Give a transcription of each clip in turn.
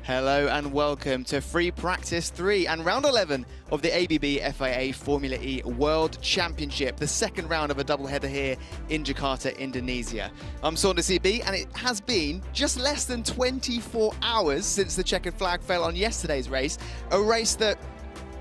Hello and welcome to Free Practice 3 and Round 11 of the ABB FIA Formula E World Championship, the second round of a doubleheader here in Jakarta, Indonesia. I'm Saunders CB, and it has been just less than 24 hours since the checkered flag fell on yesterday's race, a race that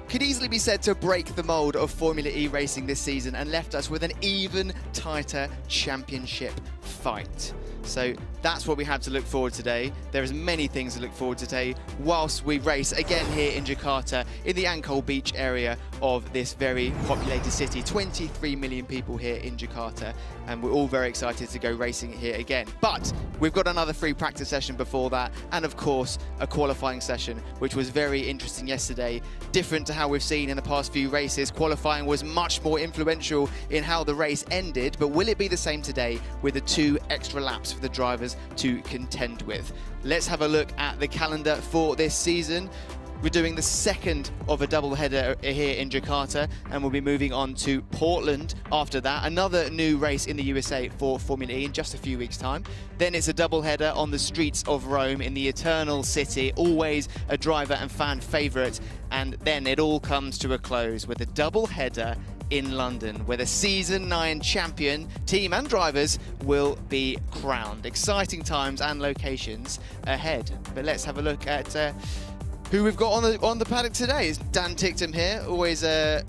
could easily be said to break the mold of Formula E racing this season and left us with an even tighter championship fight. So that's what we have to look forward to today. There is many things to look forward to today whilst we race again here in Jakarta in the Ancol Beach area of this very populated city. 23 million people here in Jakarta, and we're all very excited to go racing here again. But we've got another free practice session before that, and of course a qualifying session, which was very interesting yesterday. Different to how we've seen in the past few races. Qualifying was much more influential in how the race ended, but will it be the same today with the 2 extra laps for the drivers to contend with? Let's have a look at the calendar for this season. We're doing the second of a doubleheader here in Jakarta, and we'll be moving on to Portland after that. Another new race in the USA for Formula E in just a few weeks' time. Then it's a doubleheader on the streets of Rome in the Eternal City, always a driver and fan favourite. And then it all comes to a close with a doubleheader in London, where the Season 9 champion, team and drivers, will be crowned. Exciting times and locations ahead. But let's have a look at who we've got on the paddock today. Is Dan Ticktum here, always an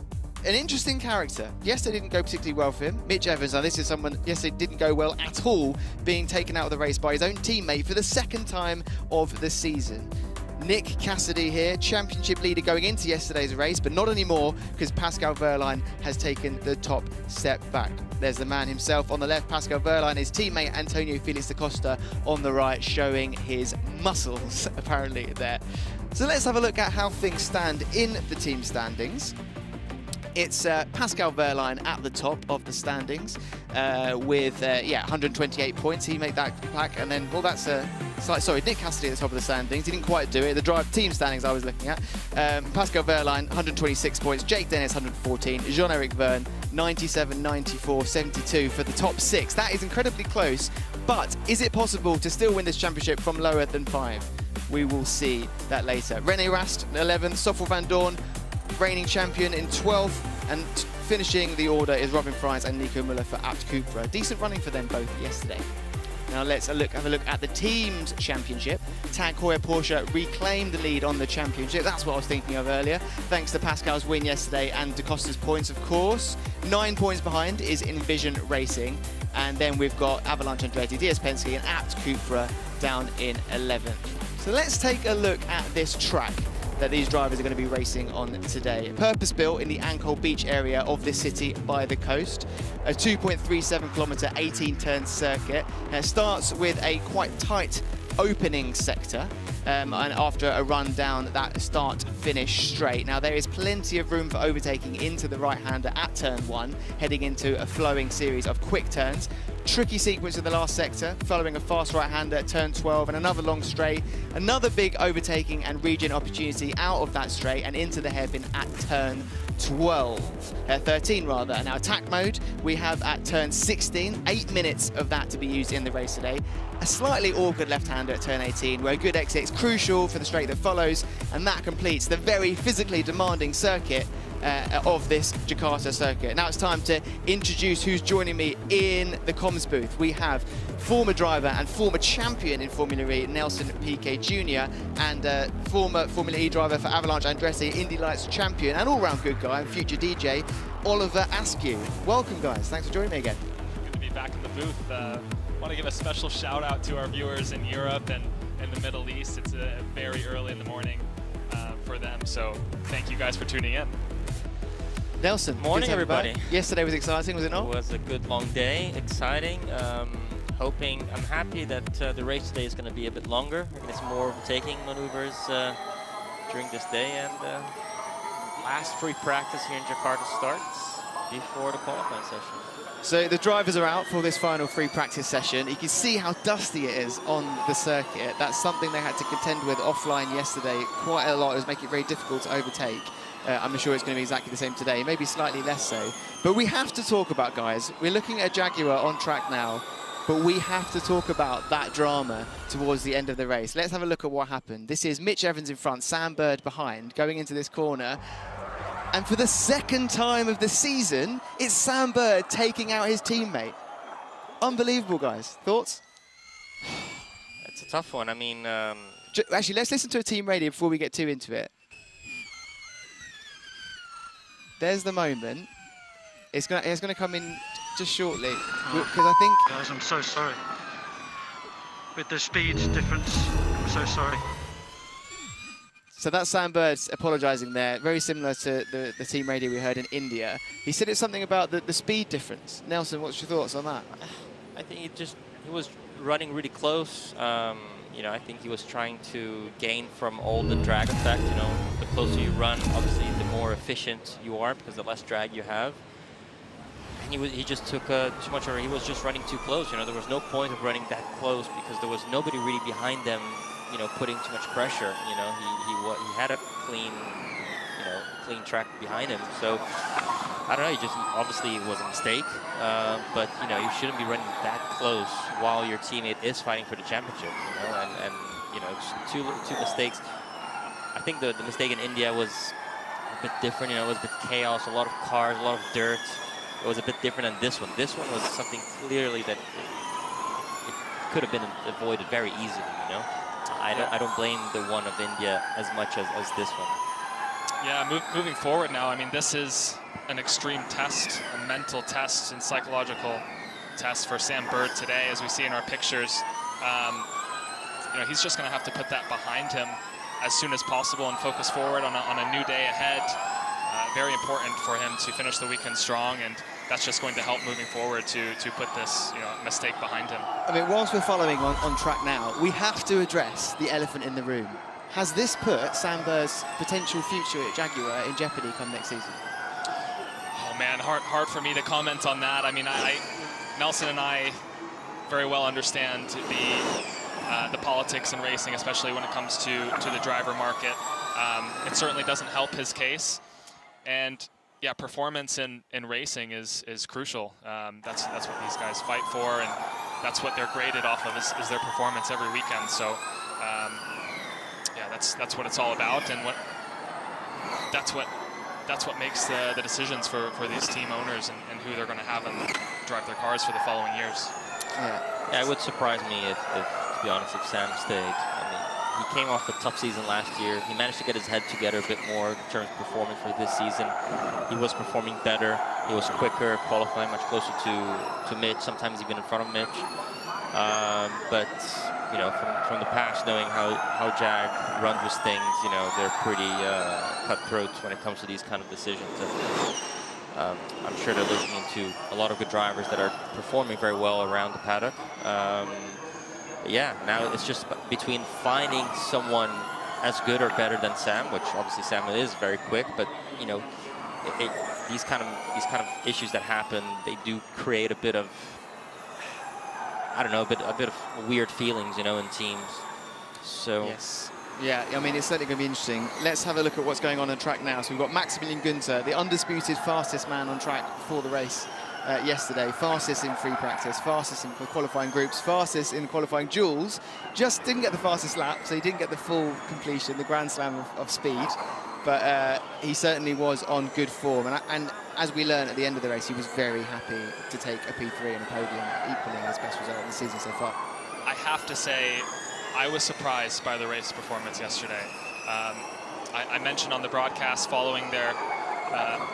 interesting character. Yesterday didn't go particularly well for him. Mitch Evans, now this is someone yesterday didn't go well at all, being taken out of the race by his own teammate for the second time of the season. Nick Cassidy here, championship leader going into yesterday's race, but not anymore because Pascal Wehrlein has taken the top step back. There's the man himself on the left, Pascal Wehrlein, his teammate Antonio Felix da Costa on the right, showing his muscles apparently there. So let's have a look at how things stand in the team standings. It's Pascal Wehrlein at the top of the standings with 128 points. He made that back, and then, well, that's Nick Cassidy at the top of the standings. He didn't quite do it. The team standings I was looking at. Pascal Wehrlein, 126 points. Jake Dennis, 114. Jean-Eric Verne, 97, 94, 72 for the top 6. That is incredibly close, but is it possible to still win this championship from lower than 5? We will see that later. René Rast, 11th. Stoffel van Dorn, reigning champion, in 12th, and finishing the order is Robin Fries and Nico Müller for Abt Cupra. Decent running for them both yesterday. Now let's have a look at the team's championship. Tag Heuer Porsche reclaimed the lead on the championship. That's what I was thinking of earlier, thanks to Pascal's win yesterday and da Costa's points, of course. 9 points behind is Envision Racing, and then we've got Avalanche Andretti, DS Penske and Abt Cupra down in 11th. So let's take a look at this track that these drivers are going to be racing on today. Purpose-built in the Ancol Beach area of this city by the coast. A 2.37 kilometre, 18-turn circuit. It starts with a quite tight opening sector, and after a run down that start-finish straight. Now there is plenty of room for overtaking into the right-hander at turn 1, heading into a flowing series of quick turns. Tricky sequence in the last sector, following a fast right-hander at turn 12 and another long straight. Another big overtaking and regen opportunity out of that straight and into the hairpin at turn 13 rather. Now attack mode we have at turn 16, 8 minutes of that to be used in the race today. A slightly awkward left-hander at turn 18, where a good exit is crucial for the straight that follows, and that completes the very physically demanding circuit of this Jakarta circuit. Now it's time to introduce who's joining me in the comms booth. We have former driver and former champion in Formula E, Nelson Piquet Jr., and former Formula E driver for Avalanche Andretti, Indy Lights champion and all-round good guy and future DJ, Oliver Askew. Welcome, guys. Thanks for joining me again. Good to be back in the booth. Want to give a special shout out to our viewers in Europe and in the Middle East. It's very early in the morning for them, so thank you guys for tuning in. Nelson, morning everybody. Yesterday was exciting, was it not? It was a good long day, exciting. I'm happy that the race today is going to be a bit longer. We're going to see more overtaking maneuvers during this day, and last free practice here in Jakarta starts before the qualifying session. So the drivers are out for this final free practice session. You can see how dusty it is on the circuit. That's something they had to contend with offline yesterday quite a lot. It was making it very difficult to overtake. I'm sure it's going to be exactly the same today, maybe slightly less so. But we have to talk about, guys, we're looking at a Jaguar on track now. But we have to talk about that drama towards the end of the race. Let's have a look at what happened. This is Mitch Evans in front, Sam Bird behind, going into this corner. And for the second time of the season, it's Sam Bird taking out his teammate. Unbelievable, guys. Thoughts? It's a tough one. I mean... Actually, let's listen to a team radio before we get too into it. There's the moment. It's gonna come in just shortly, because I think... Guys, I'm so sorry. With the speed difference, I'm so sorry. So that's Sam Bird apologising there, very similar to the team radio we heard in India. He said it's something about the speed difference. Nelson, what's your thoughts on that? I think he was running really close. You know, I think he was trying to gain from all the drag effect. You know, the closer you run, obviously, the more efficient you are because the less drag you have. And he just took too much, or he was just running too close. You know, there was no point of running that close because there was nobody really behind them, you know, putting too much pressure. You know, he had a clean track behind him. So I don't know. Obviously it was a mistake, but you know, you shouldn't be running that close while your teammate is fighting for the championship. You know, and you know, two mistakes. I think the mistake in India was a bit different. You know, it was a bit chaos, a lot of cars, a lot of dirt. It was a bit different than this one. This one was something clearly that it could have been avoided very easily. You know, I don't blame the one of India as much as this one. Yeah, moving forward now, I mean, this is an extreme test, a mental test and psychological test for Sam Bird today, as we see in our pictures. You know, he's just going to have to put that behind him as soon as possible and focus forward on a new day ahead. Very important for him to finish the weekend strong, and that's just going to help moving forward to put this, you know, mistake behind him. I mean, whilst we're following on track now, we have to address the elephant in the room. Has this put Sam Bird's potential future at Jaguar in jeopardy come next season? Oh man, hard for me to comment on that. I mean, Nelson and I very well understand the politics in racing, especially when it comes to the driver market. It certainly doesn't help his case. And yeah, performance in racing is crucial. That's what these guys fight for, and that's what they're graded off of is their performance every weekend. So yeah, that's what it's all about, and that's what makes the decisions for these team owners and who they're going to have and drive their cars for the following years. Yeah, it would surprise me if to be honest, if Sam stayed. I mean, he came off a tough season last year. He managed to get his head together a bit more in terms of performance for this season. He was performing better. He was quicker, qualifying much closer to Mitch, sometimes even in front of Mitch. But you know, from the past, knowing how Jag runs with things, you know, they're pretty cutthroat when it comes to these kind of decisions. And, I'm sure they're looking into a lot of good drivers that are performing very well around the paddock. Yeah, now it's just between finding someone as good or better than Sam, which obviously Sam is very quick, but you know, these kind of issues that happen, they do create a bit of, I don't know, a bit of weird feelings, you know, in teams. So yes. Yeah, I mean, it's certainly going to be interesting. Let's have a look at what's going on track now. So we've got Maximilian Günther, the undisputed fastest man on track before the race yesterday. Fastest in free practice, fastest in qualifying groups, fastest in qualifying duels. Just didn't get the fastest lap, so he didn't get the full completion, the Grand Slam of speed. But he certainly was on good form. And as we learned at the end of the race, he was very happy to take a P3 and a podium, equaling his best result of the season so far. I have to say, I was surprised by the race performance yesterday. I mentioned on the broadcast following their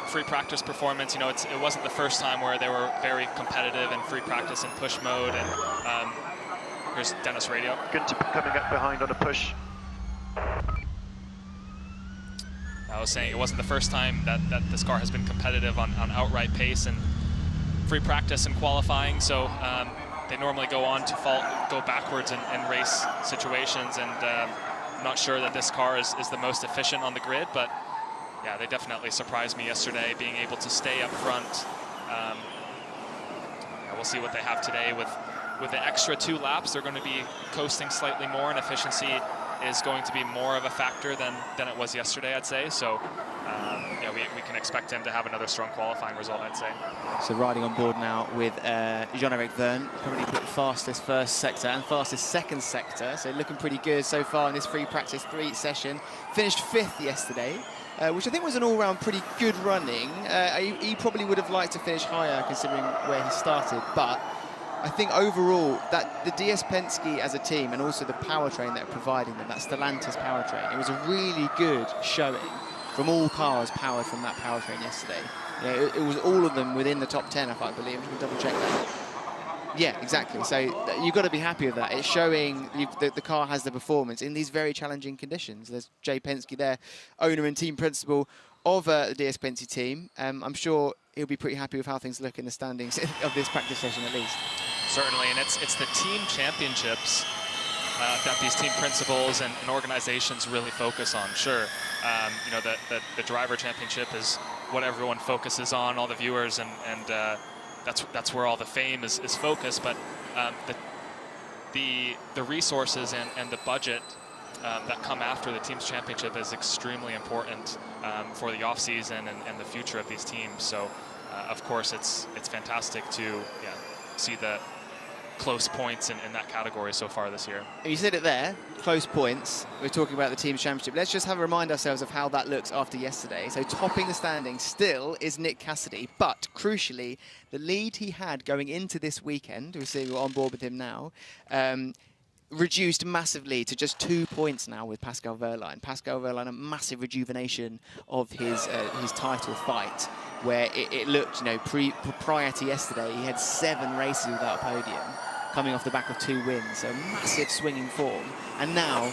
free practice performance, you know, it wasn't the first time where they were very competitive in free practice and push mode. And here's Dennis Radio. Günther coming up behind on a push. I was saying it wasn't the first time that this car has been competitive on outright pace and free practice and qualifying. So they normally go on to go backwards in race situations, and I'm not sure that this car is the most efficient on the grid, but yeah, they definitely surprised me yesterday, being able to stay up front. Yeah, we'll see what they have today with the extra 2 laps. They're going to be coasting slightly more, and efficiency is going to be more of a factor than it was yesterday, I'd say. So yeah, we can expect him to have another strong qualifying result, I'd say. So riding on board now with Jean-Eric Verne, currently put fastest first sector and fastest second sector, so looking pretty good so far in this free practice 3 session. Finished 5th yesterday, which I think was an all-round pretty good running. He probably would have liked to finish higher considering where he started, but I think overall that the DS Penske as a team and also the powertrain that are providing them, that Stellantis powertrain, it was a really good showing from all cars powered from that powertrain yesterday. You know, it was all of them within the top 10, if I believe. I'm just going to double check that. Yeah, exactly. So you've got to be happy with that. It's showing that the car has the performance in these very challenging conditions. There's Jay Penske there, owner and team principal of the DS Penske team. I'm sure he'll be pretty happy with how things look in the standings of this practice session at least. Certainly, and it's the team championships that these team principals and organizations really focus on. Sure, you know, the driver championship is what everyone focuses on, all the viewers, and that's where all the fame is focused. But the resources and the budget that come after the team's championship is extremely important for the off season and the future of these teams. So, of course, it's fantastic to see the close points in that category so far this year. You said it there, close points. We're talking about the team's championship. Let's just remind ourselves of how that looks after yesterday. So topping the standings still is Nick Cassidy, but crucially, the lead he had going into this weekend, we see we're on board with him now, reduced massively to just 2 points now with Pascal Wehrlein. Pascal Wehrlein, a massive rejuvenation of his title fight, where it looked, you know, prior to yesterday, he had 7 races without a podium, coming off the back of 2 wins. So massive swinging form. And now,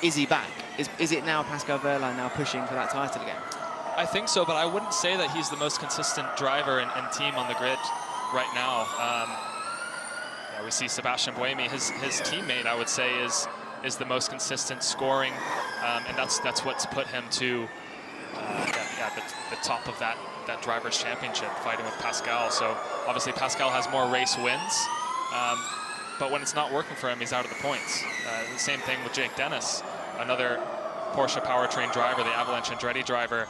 is he back? Is it now Pascal Wehrlein now pushing for that title again? I think so, but I wouldn't say that he's the most consistent driver and team on the grid right now. We see Sebastian Buemi, his teammate, I would say, is the most consistent scoring, and that's what's put him to the top of that drivers' championship, fighting with Pascal. So obviously Pascal has more race wins, but when it's not working for him, he's out of the points. The same thing with Jake Dennis, another Porsche powertrain driver, the Avalanche Andretti driver.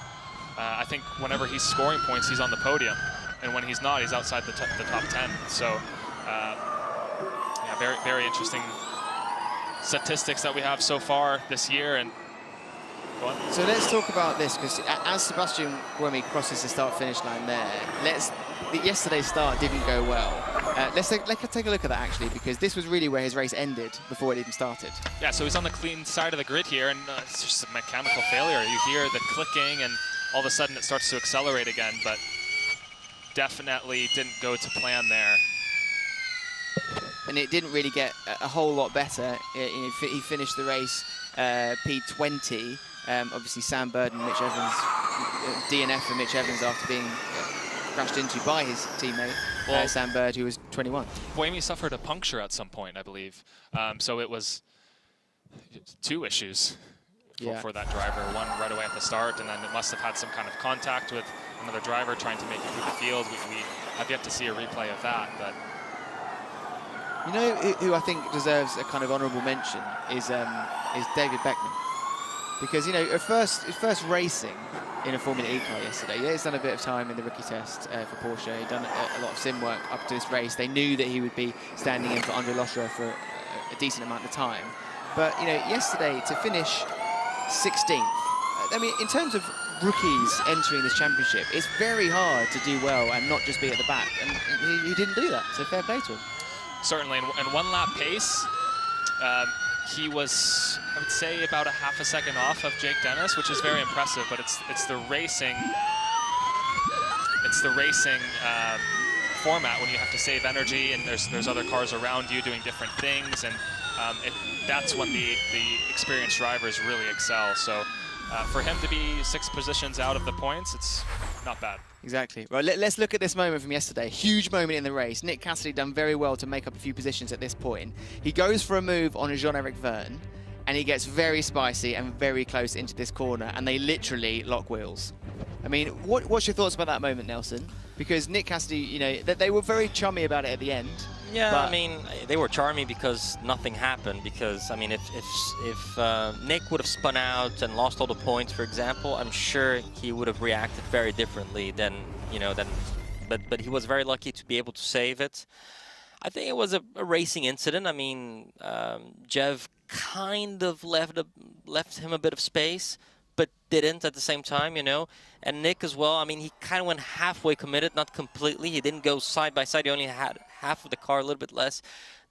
I think whenever he's scoring points, he's on the podium, and when he's not, he's outside the top 10. So. Very, very interesting statistics that we have so far this year. And go on. So let's talk about this, because as Sebastian Buemi crosses the start-finish line there, yesterday's start didn't go well. Let's take a look at that, actually, because this was really where his race ended before it even started. Yeah, so he's on the clean side of the grid here, and it's just a mechanical failure. You hear the clicking, and all of a sudden it starts to accelerate again, but definitely didn't go to plan there. And it didn't really get a whole lot better. He finished the race P20. Obviously, Sam Bird and Mitch Evans, DNF for Mitch Evans after being crashed into by his teammate, Sam Bird, who was 21. Buemi suffered a puncture at some point, I believe. So it was 2 issues for that driver. One right away at the start, and then it must have had some kind of contact with another driver trying to make it through the field. We have yet to see a replay of that, but. You know who I think deserves a kind of honourable mention is David Beckman, because you know his first racing in a Formula E car yesterday. Yeah, he's done a bit of time in the rookie test for Porsche. He'd done a lot of sim work up to this race. They knew that he would be standing in for Andre Lotterer for a decent amount of time, but you know yesterday to finish 16th. I mean, in terms of rookies entering this championship, it's very hard to do well and not just be at the back, and he didn't do that. So fair play to him. Certainly, and 1 lap pace, he was, I would say, about a half a second off of Jake Dennis, which is very impressive. But it's the racing, format when you have to save energy, and there's other cars around you doing different things, and that's when the experienced drivers really excel. So for him to be 6 positions out of the points, it's not bad. Exactly. Right, let's look at this moment from yesterday. Huge moment in the race. Nick Cassidy done very well to make up a few positions at this point. He goes for a move on Jean-Eric Verne, and he gets very spicy and very close into this corner, and they literally lock wheels. I mean, what's your thoughts about that moment, Nelson? because Nick Cassidy, you know, they were very chummy about it at the end. Yeah, I mean, they were charming because nothing happened. Because I mean, if Nick would have spun out and lost all the points, for example, I'm sure he would have reacted very differently than, you know, but he was very lucky to be able to save it. I think it was a racing incident. I mean, Jev kind of left him a bit of space, but didn't at the same time, you know. And Nick as well, I mean, he kind of went halfway committed, not completely. He didn't go side by side. He only had half of the car, a little bit less,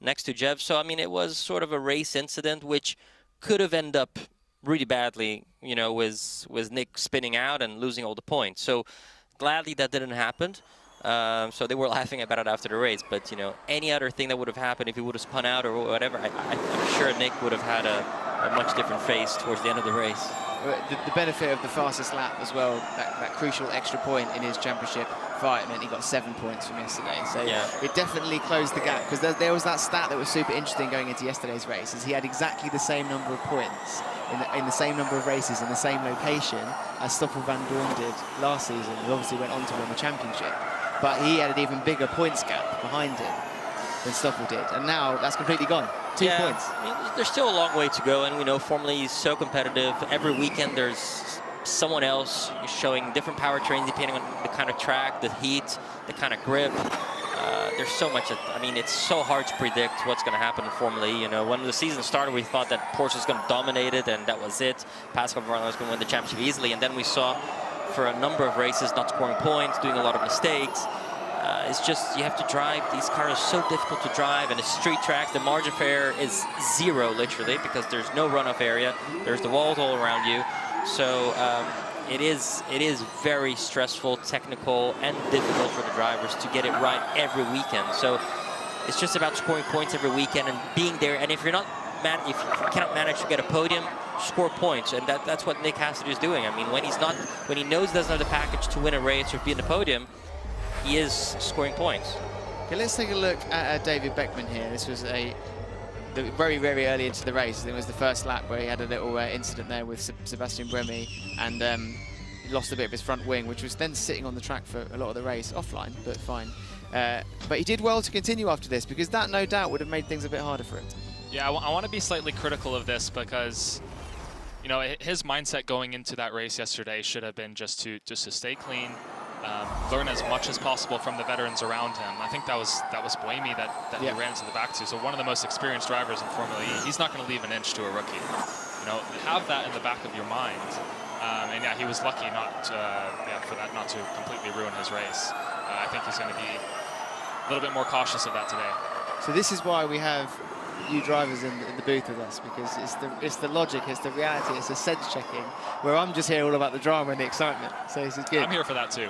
next to Jev. So, I mean, it was sort of a race incident, which could have ended up really badly, you know, with Nick spinning out and losing all the points. So, gladly that didn't happen. So they were laughing about it after the race. But, you know, any other thing that would have happened if he would have spun out or whatever, I'm sure Nick would have had a much different face towards the end of the race. The benefit of the fastest lap as well, that crucial extra point in his championship fight meant he got 7 points from yesterday. So yeah, it definitely closed the gap, because there was that stat that was super interesting going into yesterday's race, is he had exactly the same number of points in the same number of races in the same location as Stoffel van Dorn did last season, who obviously went on to win the championship. But he had an even bigger points gap behind him than Stoffel did, and now that's completely gone. 2 points. I mean, there's still a long way to go, and we know Formula E is so competitive. Every weekend there's someone else showing different powertrains depending on the kind of track, the heat, the kind of grip. There's so much. I mean, it's so hard to predict what's going to happen in Formula E. You know, when the season started, we thought that Porsche was going to dominate it, and that was it. Pascal Wehrlein was going to win the championship easily, and then we saw for a number of races not scoring points, doing a lot of mistakes. It's just, you have to drive. These cars are so difficult to drive, and the street tracks, the margin of error is zero, literally, because there's no runoff area. There's the walls all around you. So it is very stressful, technical, and difficult for the drivers to get it right every weekend. So it's just about scoring points every weekend and being there. And if you're not, if you cannot manage to get a podium, score points, and that's what Nick Cassidy is doing. I mean, when he knows he doesn't have the package to win a race or be in the podium, he is scoring points. Okay, let's take a look at David Beckman here. This was very, very early into the race. It was the first lap where he had a little incident there with Sebastian Bremy, and he lost a bit of his front wing, which was then sitting on the track for a lot of the race, offline, but fine. But he did well to continue after this, because that no doubt would have made things a bit harder for him. Yeah, I want to be slightly critical of this, because, you know, his mindset going into that race yesterday should have been just to stay clean, learn as much as possible from the veterans around him. I think that was Buemi that he ran into the back to. So one of the most experienced drivers in Formula E, he's not going to leave an inch to a rookie. You know, have that in the back of your mind. And yeah, he was lucky for that not to completely ruin his race. I think he's going to be a little bit more cautious of that today. So this is why we have you drivers in the booth with us, because it's the logic, it's the reality, it's the sense checking, where I'm just here all about the drama and the excitement. So this is good. I'm here for that too.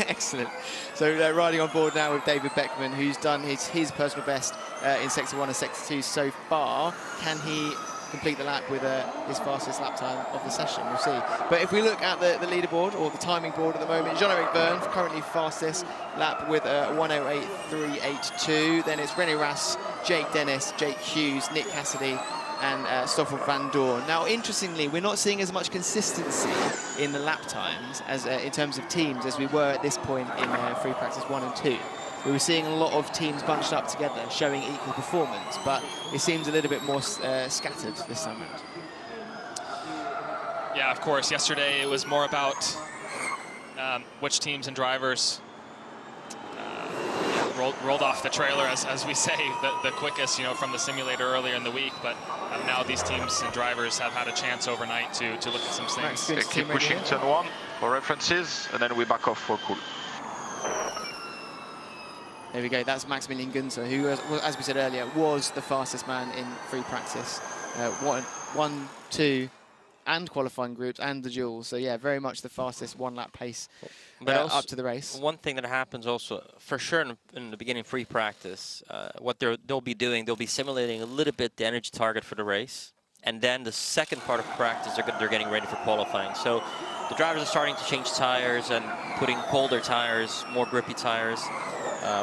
Excellent. So riding on board now with David Beckman, who's done his personal best in Sector 1 and Sector 2 so far. Can he complete the lap with his fastest lap time of the session? We'll see. But if we look at the leaderboard, or the timing board at the moment, Jean-Eric Vergne currently fastest lap with 1:08.382. Then it's René Rast, Jake Dennis, Jake Hughes, Nick Cassidy, and Stoffel van Dorn. Now, interestingly, we're not seeing as much consistency in the lap times as in terms of teams as we were at this point in free practice 1 and 2. We were seeing a lot of teams bunched up together, showing equal performance, but it seems a little bit more scattered this time around. Yeah, of course. Yesterday it was more about which teams and drivers rolled off the trailer, as we say, the quickest, you know, from the simulator earlier in the week. But now these teams and drivers have had a chance overnight to look at some things. Nice. Keep pushing turn 1 for references, and then we back off for cool. There we go, that's Maximilian Günther, who, as we said earlier, was the fastest man in free practice. 1, 2, and qualifying groups, and the duels. So yeah, very much the fastest one-lap pace up to the race. One thing that happens also, for sure in the beginning of free practice, what they'll be doing, they'll be simulating a little bit the energy target for the race. And then the second part of practice, they're getting ready for qualifying. So the drivers are starting to change tires and putting colder tires, more grippy tires.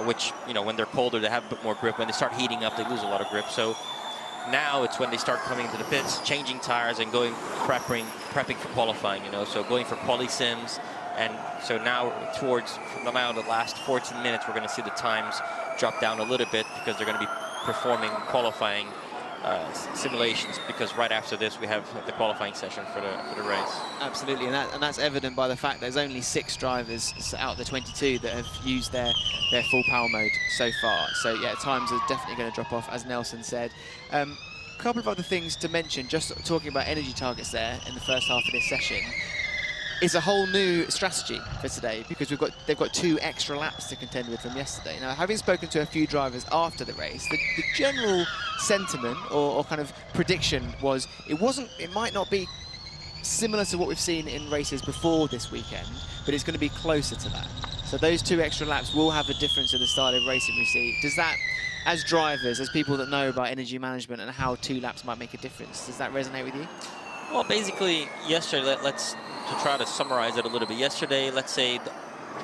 Which, you know, when they're colder, they have a bit more grip. When they start heating up, they lose a lot of grip. So now it's when they start coming into the pits, changing tires and prepping for qualifying, you know. So going for quali sims, And so now from now the last 14 minutes, we're going to see the times drop down a little bit because they're going to be performing qualifying simulations, because right after this we have the qualifying session for the race. Absolutely, and that's evident by the fact there's only 6 drivers out of the 22 that have used their full power mode so far. So yeah, times are definitely going to drop off, as Nelson said. A couple of other things to mention, just talking about energy targets there in the first half of this session. Is a whole new strategy for today, because they've got 2 extra laps to contend with from yesterday. Now, having spoken to a few drivers after the race, the general sentiment or kind of prediction was it might not be similar to what we've seen in races before this weekend, but it's going to be closer to that. So those 2 extra laps will have a difference in the style of racing we see. Does that, as drivers, as people that know about energy management and how 2 laps might make a difference, does that resonate with you? Well, basically, yesterday, to try to summarize it a little bit. Yesterday, let's say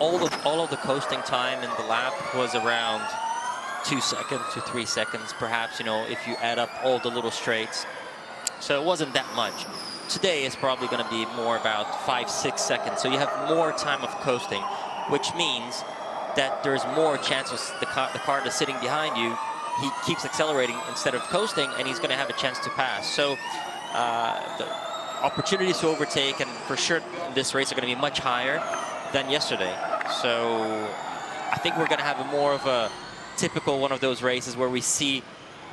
all of the coasting time in the lap was around 2 seconds to 3 seconds, perhaps, you know, if you add up all the little straights. So it wasn't that much. Today is probably going to be more about 5-6 seconds. So you have more time of coasting, which means that there's more chances the car that's sitting behind you, he keeps accelerating instead of coasting, and he's going to have a chance to pass. So the opportunities to overtake, and for sure this race, are going to be much higher than yesterday. So I think we're going to have more of a typical one of those races where we see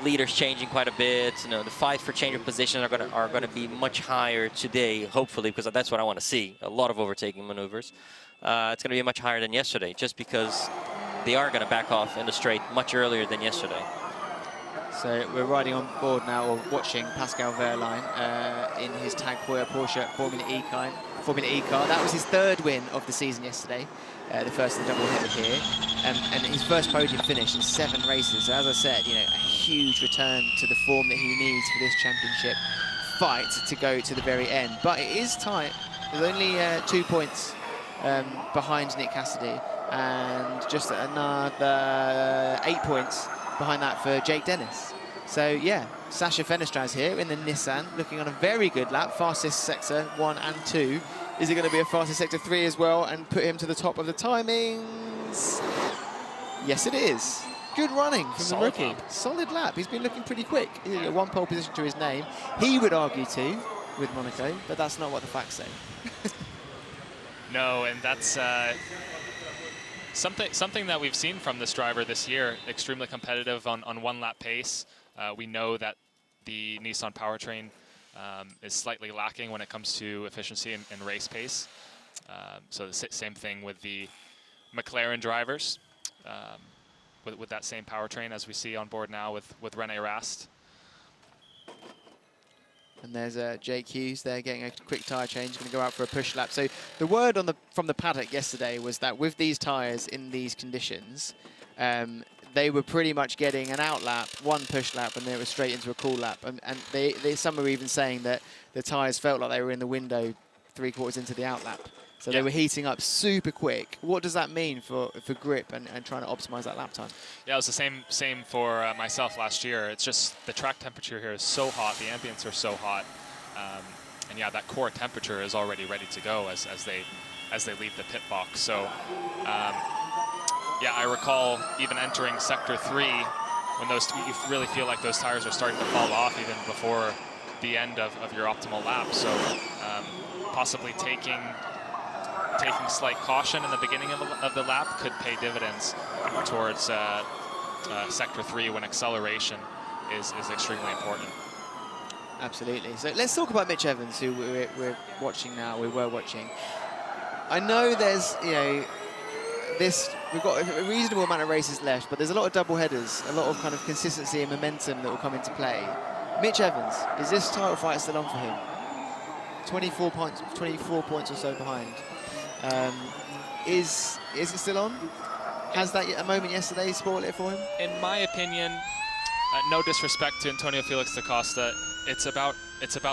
leaders changing quite a bit. You know, the fight for change of position are going to be much higher today, hopefully, because that's what I want to see. A lot of overtaking maneuvers. It's going to be much higher than yesterday, just because they are going to back off in the straight much earlier than yesterday. So we're riding on board now, or watching Pascal Wehrlein in his Tag Heuer Porsche Formula E car. That was his 3rd win of the season yesterday, the first of the double-header here, and his first podium finish in 7 races. So as I said, you know, a huge return to the form that he needs for this championship fight to go to the very end. But it is tight. There's only 2 points behind Nick Cassidy, and just another 8 points behind that for Jake Dennis. So yeah, Sasha Fenestraz here in the Nissan, looking on a very good lap, fastest sector 1 and 2. Is it going to be a fastest sector 3 as well and put him to the top of the timings? Yes, it is. Good running from the rookie. Solid lap. He's been looking pretty quick. He's got 1 pole position to his name. He would argue 2 with Monaco, but that's not what the facts say. No, and that's something that we've seen from this driver this year. Extremely competitive on 1 lap pace. We know that the Nissan powertrain is slightly lacking when it comes to efficiency and race pace. So the same thing with the McLaren drivers, with that same powertrain as we see on board now with René Rast. And there's Jake Hughes there getting a quick tyre change, going to go out for a push lap. So the word from the paddock yesterday was that with these tyres in these conditions, they were pretty much getting an out lap, 1 push lap, and they were straight into a cool lap. And some were even saying that the tyres felt like they were in the window 3/4 into the out lap. So they were heating up super quick. What does that mean for grip and trying to optimize that lap time? Yeah, it was the same for myself last year. It's just the track temperature here is so hot, the ambients are so hot, and yeah, that core temperature is already ready to go as they leave the pit box. So yeah, I recall even entering sector 3 when you really feel like those tires are starting to fall off even before the end of your optimal lap. So possibly taking slight caution in the beginning of the lap could pay dividends towards sector 3 when acceleration is extremely important. Absolutely. So let's talk about Mitch Evans, who we're watching now. We were watching. I know there's, you know, we've got a reasonable amount of races left, but there's a lot of double headers, a lot of kind of consistency and momentum that will come into play. Mitch Evans, is this title fight still on for him? 24 points or so behind. Is it still on? Has that a moment yesterday spoiled it for him? In my opinion, no disrespect to Antonio Felix da Costa, it's about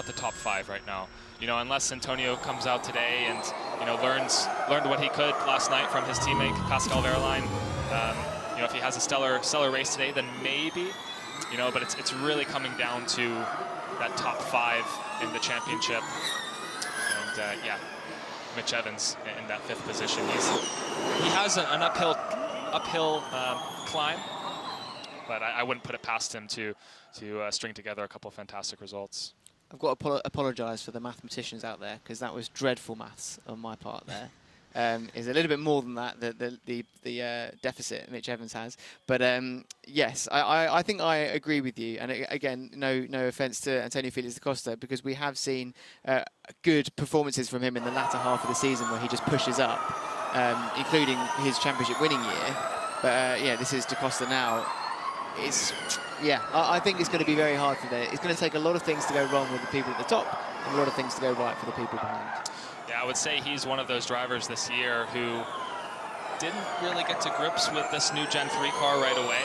the top 5 right now. You know, unless Antonio comes out today and, you know, learned what he could last night from his teammate Pascal Wehrlein. You know, if he has a stellar race today, then maybe. You know, but it's really coming down to that top 5 in the championship. And yeah, Mitch Evans in that 5th position. He has an uphill climb, but I wouldn't put it past him to string together a couple of fantastic results. I've got to apologise for the mathematicians out there, because that was dreadful maths on my part there. Is a little bit more than that, the deficit Mitch Evans has. But yes, I think I agree with you. And again, no offence to Antonio Felix da Costa, because we have seen good performances from him in the latter half of the season where he just pushes up, including his championship winning year. But yeah, this is da Costa now. I think it's going to be very hard today. It's going to take a lot of things to go wrong with the people at the top and a lot of things to go right for the people behind. Yeah, I would say he's one of those drivers this year who didn't really get to grips with this new Gen 3 car right away.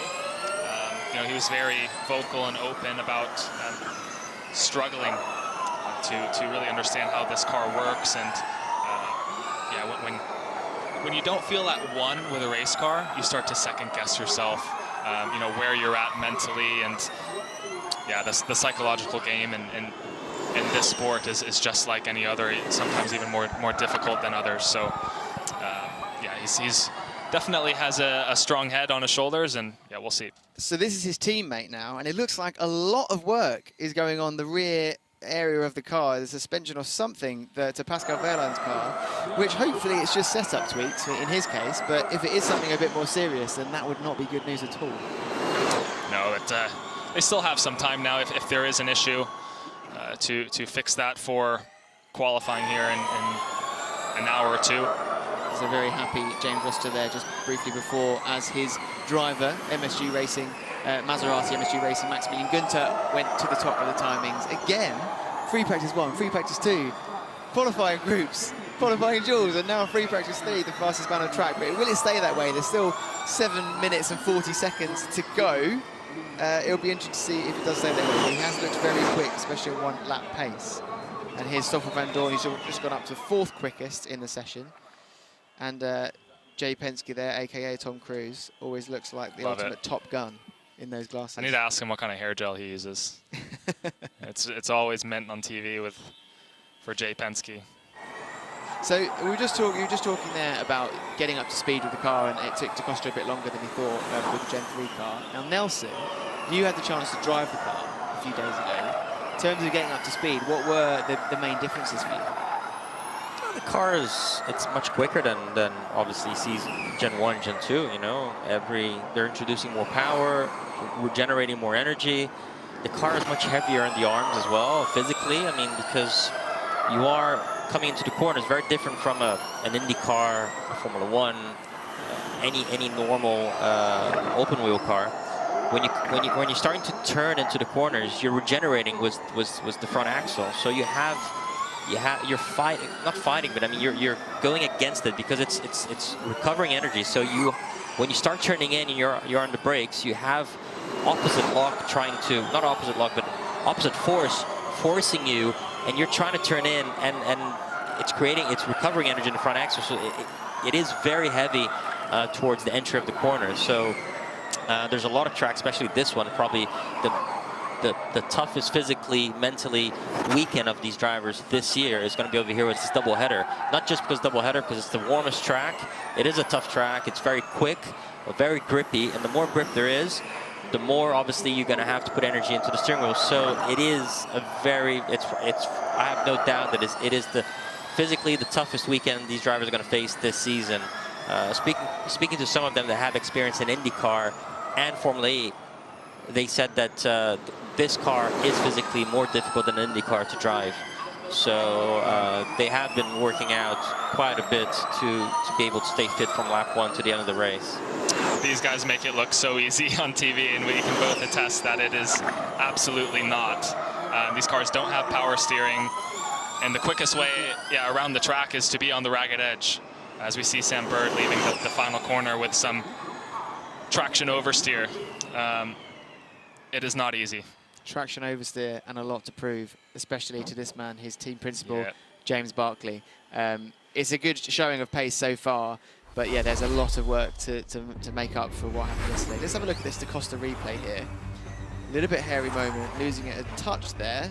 He was very vocal and open about struggling to really understand how this car works. And when you don't feel at one with a race car, you start to second guess yourself. Where you're at mentally, and yeah, the psychological game in this sport is just like any other, sometimes even more difficult than others. So yeah, he's definitely has a strong head on his shoulders, and yeah, we'll see. So this is his teammate now, and it looks like a lot of work is going on the rear area of the car, the suspension or something to Pascal Wehrlein's car, which hopefully it's just setup tweaks in his case, but if it is something a bit more serious, then that would not be good news at all. No, they still have some time now if there is an issue to fix that for qualifying here in an hour or two. There's a very happy James Roster there just briefly before, as his driver, MSG Racing, Maserati MSG Racing, Maximilian Günther, went to the top of the timings. Again, free practice 1, free practice 2, qualifying groups, qualifying duels, and now free practice 3, the fastest man on track. But will it stay that way? There's still 7 minutes and 40 seconds to go. It'll be interesting to see if it does stay that way. He has looked very quick, especially at 1 lap pace. And here's Stoffel van Dorn, he's just gone up to 4th quickest in the session. And Jay Penske there, aka Tom Cruise, always looks like the ultimate Top Gun in those glasses. I need to ask him what kind of hair gel he uses. It's always meant on TV for Jay Penske. So you were just talking there about getting up to speed with the car, and it took da Costa a bit longer than he thought with the Gen 3 car. Now Nelson, you had the chance to drive the car a few days ago. In terms of getting up to speed, what were the main differences for you? The car it's much quicker than obviously season Gen 1, Gen 2. They're introducing more power, we're generating more energy. The car is much heavier in the arms as well, physically. I mean, because you are coming into the corners very different from an Indy car, a Formula 1, any normal open wheel car. When you're starting to turn into the corners, you're regenerating was the front axle. So you're fighting, not fighting, but I mean you're going against it, because it's recovering energy. So when you start turning in and you're on the brakes, you have opposite lock not opposite lock, but opposite force forcing you, and you're trying to turn in, and it's recovering energy in the front axle. So it is very heavy towards the entry of the corner. So there's a lot of tracks, especially this one, probably the toughest physically, mentally weekend of these drivers this year is going to be over here with this doubleheader. Not just because doubleheader, because it's the warmest track. It is a tough track. It's very quick, but very grippy, and the more grip there is, the more obviously you're going to have to put energy into the steering wheel. So it is I have no doubt that it is physically the toughest weekend these drivers are going to face this season. Speaking to some of them that have experience in IndyCar and Formula E, they said that this car is physically more difficult than an Indy car to drive. So they have been working out quite a bit to be able to stay fit from lap 1 to the end of the race. These guys make it look so easy on TV, and we can both attest that it is absolutely not. These cars don't have power steering, and the quickest way around the track is to be on the ragged edge. As we see Sam Bird leaving the final corner with some traction oversteer. It is not easy. Traction oversteer and a lot to prove, especially to this man, his team principal, James Barkley. It's a good showing of pace so far, but yeah, there's a lot of work to make up for what happened yesterday. Let's have a look at this da Costa replay here. A little bit hairy moment, losing it a touch there.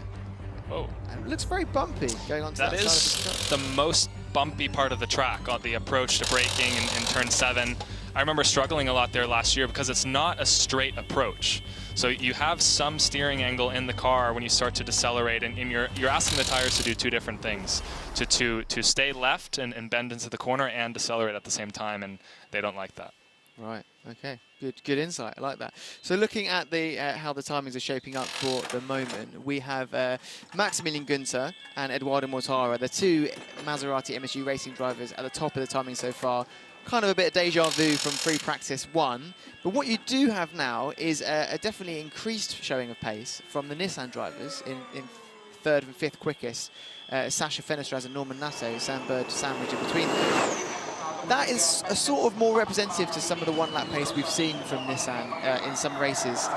Oh. And it looks very bumpy going on to that That side is of the the most bumpy part of the track, on the approach to braking in turn 7. I remember struggling a lot there last year because it's not a straight approach. So you have some steering angle in the car when you start to decelerate, and you're asking the tires to do two different things, to stay left and bend into the corner and decelerate at the same time, and they don't like that. Right. Okay. Good insight. I like that. So looking at the how the timings are shaping up for the moment, we have Maximilian Günther and Eduardo Mortara, the two Maserati MSU racing drivers at the top of the timing so far. Kind of a bit of deja vu from free practice 1. But what you do have now is a definitely increased showing of pace from the Nissan drivers in 3rd and 5th quickest. Sasha Fenestraz and Norman Nato, Sandberg sandwich in between them. That is a sort of more representative to some of the one-lap pace we've seen from Nissan in some races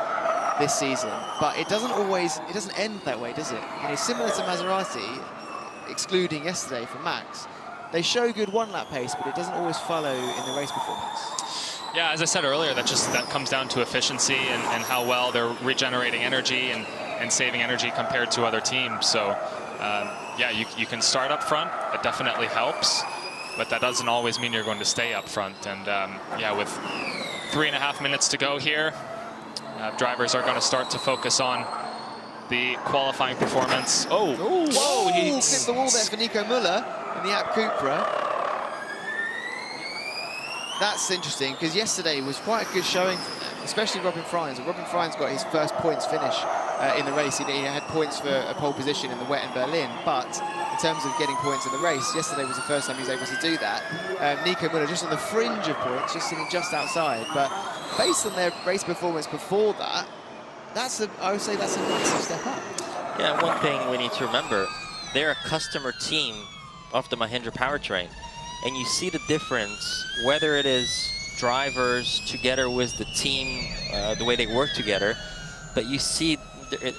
this season. But it doesn't end that way, does it? You know, similar to Maserati, excluding yesterday from Max, they show good one-lap pace, but it doesn't always follow in the race performance. Yeah, as I said earlier, that comes down to efficiency and how well they're regenerating energy and saving energy compared to other teams. So, yeah, you can start up front. It definitely helps. But that doesn't always mean you're going to stay up front. And yeah, with 3.5 minutes to go here, drivers are going to start to focus on the qualifying performance. Oh, whoa! He clipped the wall there for Nico Müller in the App Cupra. That's interesting, because yesterday was quite a good showing from them, especially Robin Freins. Robin Freins got his first points finish in the race. He had points for a pole position in the wet in Berlin, but in terms of getting points in the race, yesterday was the first time he was able to do that. Nico Müller just on the fringe of points, just sitting just outside. But based on their race performance before that, I would say that's a massive step up. Yeah, one thing we need to remember, they're a customer team of the Mahindra powertrain. And you see the difference, whether it is drivers together with the team, the way they work together. But you see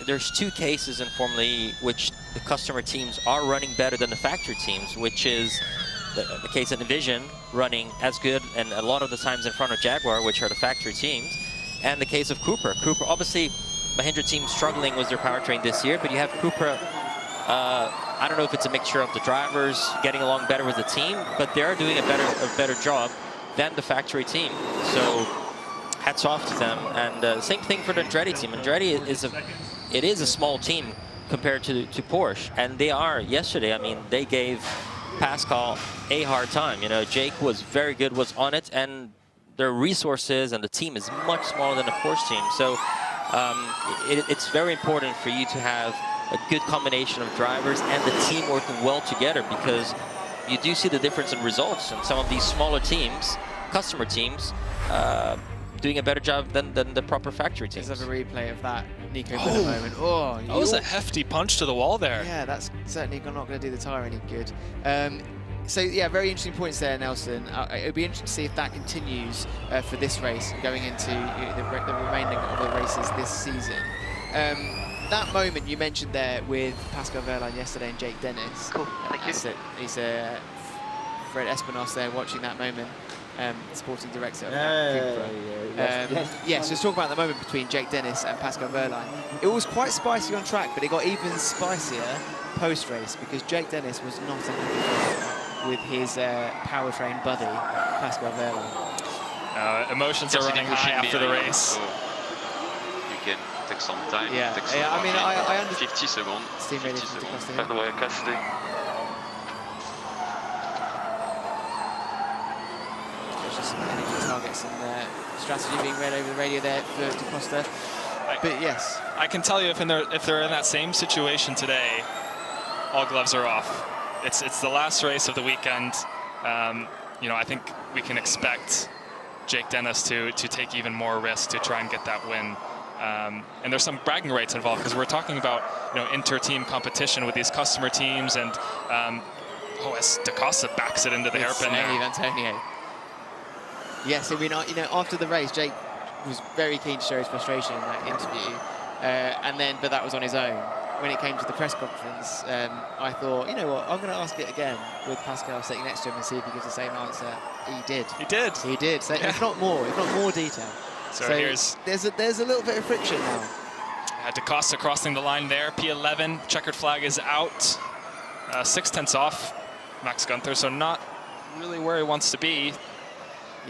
there's 2 cases in Formula E which the customer teams are running better than the factory teams, which is the case of Division running as good and a lot of the times in front of Jaguar, which are the factory teams, and the case of Cupra. Cupra, obviously, Mahindra team struggling with their powertrain this year, but you have Cupra. I don't know if it's a mixture of the drivers getting along better with the team, but they're doing a better job than the factory team. So hats off to them. And same thing for the Andretti team. Andretti is a small team compared to Porsche, and they are yesterday. I mean, they gave Pascal a hard time. You know, Jake was very good, was on it, and their resources and the team is much smaller than the Porsche team. So it's very important for you to have a good combination of drivers and the team working well together, because you do see the difference in results. And some of these smaller teams, customer teams, doing a better job than the proper factory teams. Let's have a replay of that Nico Müller moment. Oh, that was a hefty punch to the wall there. Yeah, that's certainly not going to do the tyre any good. So yeah, very interesting points there, Nelson. It would be interesting to see if that continues for this race, going into the remaining of the races this season. That moment you mentioned there with Pascal Wehrlein yesterday and Jake Dennis. Cool, thank you. He's Fred Espinosa there watching that moment, sporting director of Cupra. Yes, let's talk about the moment between Jake Dennis and Pascal Wehrlein. It was quite spicy on track, but it got even spicier post-race because Jake Dennis was not in the with his powertrain buddy, Pascal Wehrlein. Emotions are running high after the race. You can take some time. Yeah, I mean, I understand. 50 seconds. Steam ready from Da Costa. By the way, Cassidy. There's just some energy targets and strategy being read over the radio there for Da Costa. But yes, I can tell you if they're in that same situation today, all gloves are off. It's the last race of the weekend. You know, I think we can expect Jake Dennis to take even more risk to try and get that win. And there's some bragging rights involved because we're talking about, you know, inter-team competition with these customer teams, and as Da Costa backs it into the hairpin there. Antonio. Yes, I mean, you know, after the race, Jake was very keen to show his frustration in that interview, but that was on his own. When it came to the press conference, I thought, you know what, I'm going to ask it again with Pascal sitting next to him and see if he gives the same answer. He did. He did. He did. So if not more detail. So there's a little bit of friction now. Had DaCosta crossing the line there. P11, checkered flag is out. 6/10 off Max Günther, so not really where he wants to be.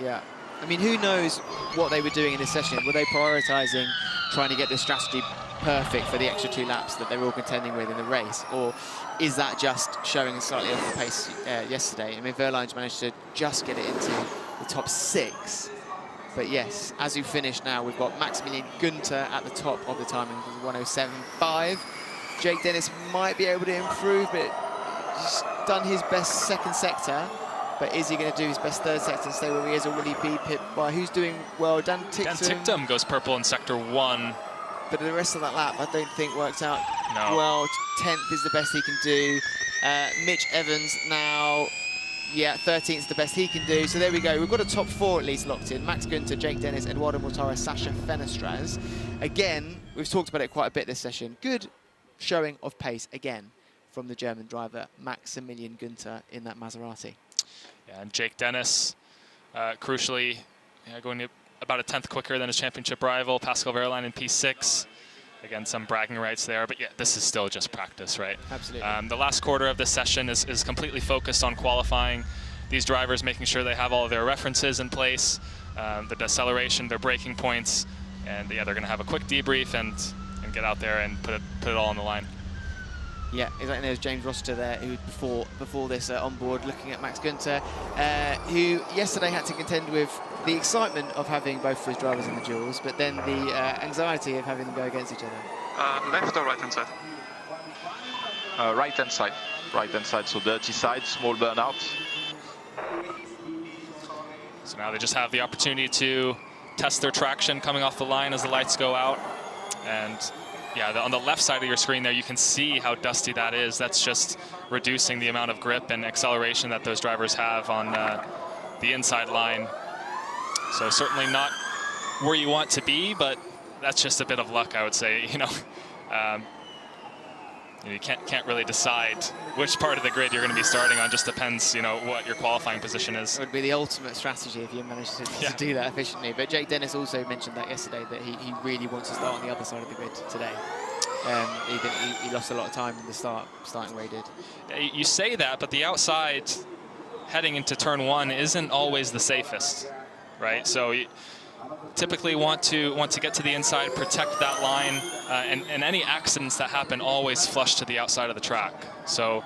Yeah. I mean, who knows what they were doing in this session? Were they prioritizing trying to get the strategy perfect for the extra 2 laps that they were all contending with in the race? Or is that just showing slightly off the pace yesterday? I mean, Verlijn's managed to just get it into the top 6. But yes, as we finish now, we've got Maximilian Günther at the top of the timing, 107.5. Jake Dennis might be able to improve, but he's done his best second sector. But is he going to do his best third sector and stay where he is, or will he be pipped by who's doing well? Dan Ticktum. Dan Ticktum goes purple in sector 1. But the rest of that lap, I don't think worked out well. 10th is the best he can do. Mitch Evans now, yeah, 13th is the best he can do. So there we go. We've got a top 4 at least locked in. Max Günther, Jake Dennis, Eduardo Mortara, Sasha Fenestraz. Again, we've talked about it quite a bit this session. Good showing of pace again from the German driver, Maximilian Günther, in that Maserati. Yeah, and Jake Dennis, crucially, going to about a 10th quicker than his championship rival, Pascal Wehrlein in P6. Again, some bragging rights there, but yeah, this is still just practice, right? Absolutely. The last quarter of this session is completely focused on qualifying these drivers, making sure they have all of their references in place, the deceleration, their braking points, and yeah, they're going to have a quick debrief and get out there and put it all on the line. Yeah, exactly. There's James Rossiter there, who before this on board, looking at Max Günther, who yesterday had to contend with the excitement of having both of his drivers in the duels, but then the anxiety of having them go against each other. Left or right-hand side? Right-hand side. Right-hand side, so dirty side, small burnout. So now they just have the opportunity to test their traction coming off the line as the lights go out. And yeah, on the left side of your screen there, you can see how dusty that is. That's just reducing the amount of grip and acceleration that those drivers have on the inside line. So certainly not where you want to be, but that's just a bit of luck, I would say. You can't really decide which part of the grid you're going to be starting on. Just depends, what your qualifying position is. It would be the ultimate strategy if you manage to do that efficiently. But Jake Dennis also mentioned that yesterday, that he really wants to start on the other side of the grid today. He lost a lot of time in the starting where he did. Yeah, you say that, but the outside heading into turn 1 isn't always the safest, right? So you typically want to get to the inside, protect that line, and any accidents that happen always flush to the outside of the track. So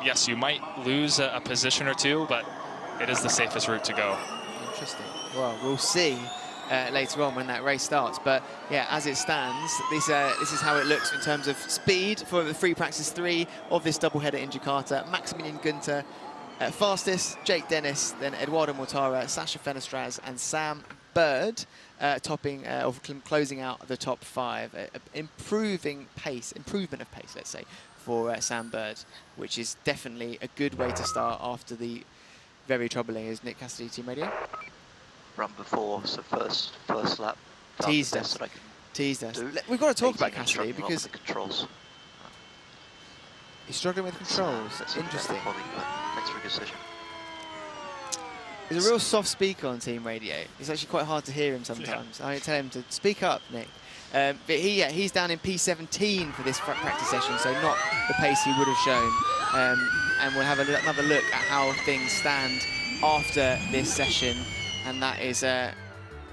yes, you might lose a position or 2, but it is the safest route to go. Interesting. Well, we'll see later on when that race starts. But yeah, as it stands, this is how it looks in terms of speed for the free practice 3 of this doubleheader in Jakarta. Maximilian Günther fastest, Jake Dennis, then Eduardo Mortara, Sasha Fenestraz, and Sam Bird topping or closing out the top 5. Improvement of pace, let's say, for Sam Bird, which is definitely a good way to start after the very troubling, is Nick Cassidy, Team Radio. Run before, so first lap. Teased us. We've got to talk about Cassidy because the controls. He's struggling with controls. Interesting. Thanks for a good session. He's a real soft speaker on Team Radio. It's actually quite hard to hear him sometimes. I tell him to speak up, Nick. But he's down in P17 for this practice session, so not the pace he would have shown. And we'll have another look at how things stand after this session. And that is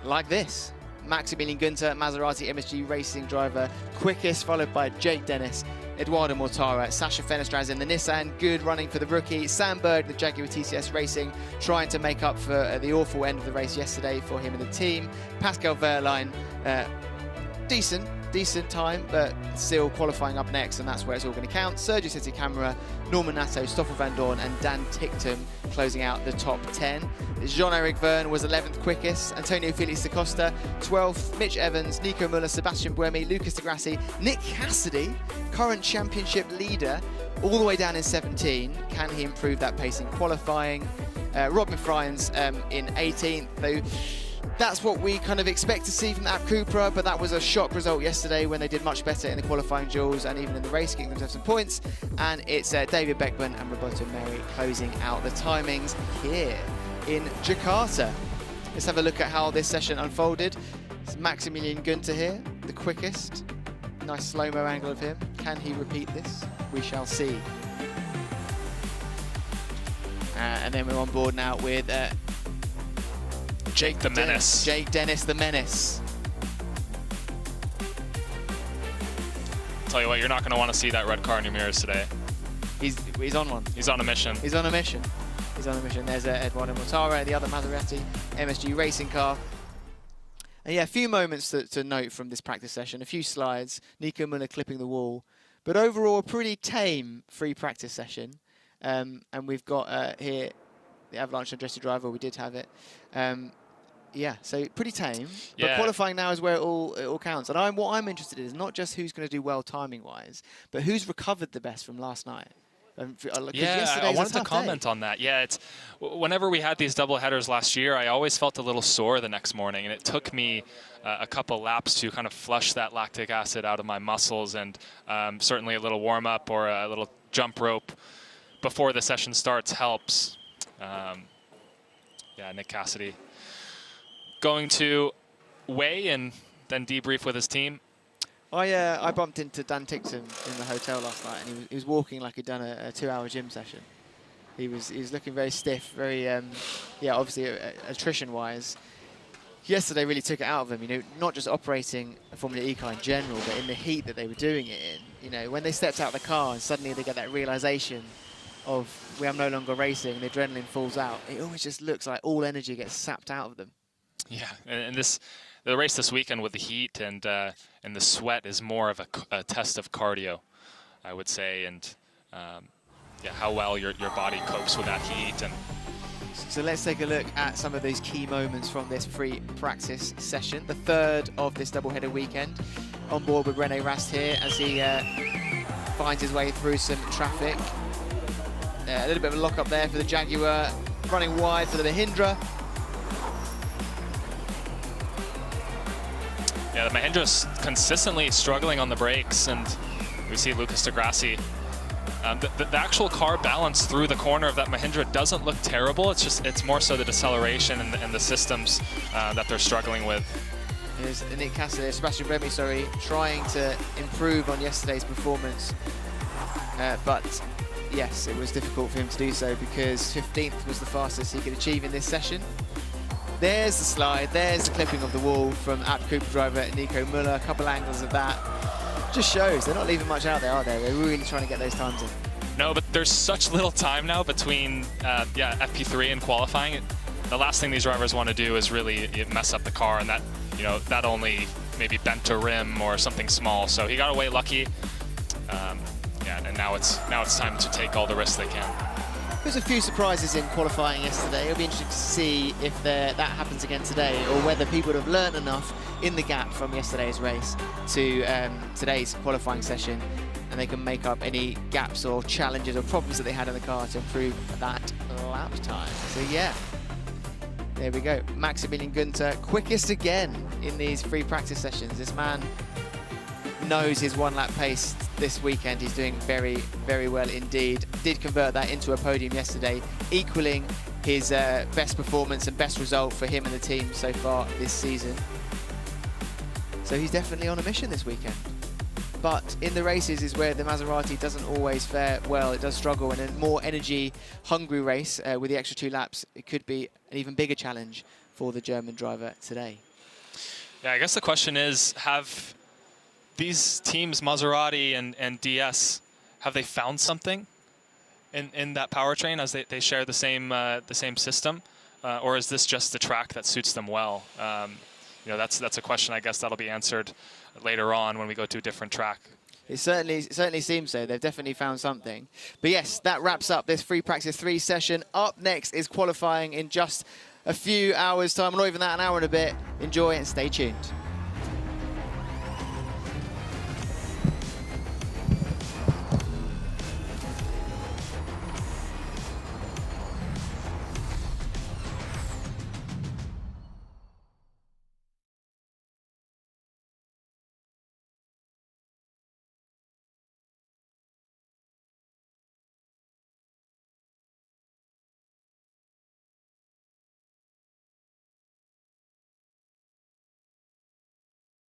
like this. Maximilian Günther, Maserati MSG Racing driver, quickest, followed by Jake Dennis, Eduardo Mortara, Sasha Fenestraz in the Nissan, good running for the rookie, Sam Bird, the Jaguar TCS Racing, trying to make up for the awful end of the race yesterday for him and the team. Pascal Wehrlein, decent time, but still qualifying up next, and that's where it's all going to count. Sergio City Camera, Norman Nato, Stoffel van Dorn, and Dan Ticktum closing out the top 10. Jean-Eric Verne was 11th quickest, Antonio Felix da Costa 12th, Mitch Evans, Nico Muller, Sebastian Buemi, Lucas de Grassi, Nick Cassidy, current championship leader, all the way down in 17. Can he improve that pace in qualifying? Rob McFryens in 18th, though. That's what we kind of expect to see from the App Cupra, but that was a shock result yesterday when they did much better in the qualifying duels and even in the race, getting themselves some points. And it's David Beckman and Roberto Meri closing out the timings here in Jakarta. Let's have a look at how this session unfolded. It's Maximilian Günther here, the quickest. Nice slow-mo angle of him. Can he repeat this? We shall see. And then we're on board now with Jake the Menace. Jake Dennis the Menace. Tell you what, you're not going to want to see that red car in your mirrors today. He's on one. He's on a mission. He's on a mission. He's on a mission. There's Eduardo Mortara, the other Maserati MSG racing car. And yeah, a few moments to note from this practice session. A few slides. Nico Müller clipping the wall. But overall, a pretty tame free practice session. And we've got here the Avalanche Andretti driver. We did have it. Yeah, so pretty tame. Yeah. But qualifying now is where it all counts. And what I'm interested in is not just who's going to do well timing-wise, but who's recovered the best from last night. Yeah, I wanted to comment on that. Yeah, it's whenever we had these double headers last year, I always felt a little sore the next morning, and it took me a couple laps to kind of flush that lactic acid out of my muscles, and certainly a little warm-up or a little jump rope before the session starts helps. Yeah, Nick Cassidy going to weigh and then debrief with his team. I bumped into Dan Tixon in the hotel last night, and he was walking like he'd done a 2-hour gym session. He was looking very stiff, very yeah, obviously attrition-wise. Yesterday really took it out of him. You know, not just operating a Formula E car in general, but in the heat that they were doing it in. You know, when they stepped out of the car and suddenly they get that realization of we are no longer racing, and the adrenaline falls out. It always just looks like all energy gets sapped out of them. Yeah, and the race this weekend with the heat and the sweat is more of a test of cardio, I would say, and yeah, how well your body copes with that heat. And so let's take a look at some of those key moments from this free practice session, the third of this doubleheader weekend. On board with René Rast here as he finds his way through some traffic. A little bit of a lock up there for the Jaguar, running wide for the Mahindra. Yeah, the Mahindra's consistently struggling on the brakes, and we see Lucas de Grassi. The actual car balance through the corner of that Mahindra doesn't look terrible. It's more so the deceleration and the systems that they're struggling with. Here's Nick Cassidy, Sebastian Remy, sorry, trying to improve on yesterday's performance, but yes, it was difficult for him to do so because 15th was the fastest he could achieve in this session. There's the slide, there's the clipping of the wall from Abt Cooper driver Nico Müller, a couple angles of that. Just shows they're not leaving much out there, are they? They're really trying to get those times in. No, but there's such little time now between yeah, FP3 and qualifying. The last thing these drivers want to do is really mess up the car, and that, you know, that only maybe bent a rim or something small. So he got away lucky. Yeah, and now it's time to take all the risks they can. There's a few surprises in qualifying yesterday. It'll be interesting to see if that happens again today, or whether people have learned enough in the gap from yesterday's race to today's qualifying session, and they can make up any gaps or challenges or problems that they had in the car to improve that lap time. So yeah, there we go. Maximilian Günther, quickest again in these free practice sessions. This man knows his one-lap pace this weekend. He's doing very, very well indeed. Did convert that into a podium yesterday, equaling his best performance and best result for him and the team so far this season. So he's definitely on a mission this weekend. But in the races is where the Maserati doesn't always fare well. It does struggle, and a more energy-hungry race with the extra 2 laps, it could be an even bigger challenge for the German driver today. Yeah, I guess the question is, have these teams, Maserati and DS, have they found something in that powertrain as they share the same system, or is this just the track that suits them well? You know, that's a question I guess that'll be answered later on when we go to a different track. It certainly seems so. They've definitely found something. But yes, that wraps up this free practice 3 session. Up next is qualifying in just a few hours' time, not even that, an hour and a bit. Enjoy and stay tuned.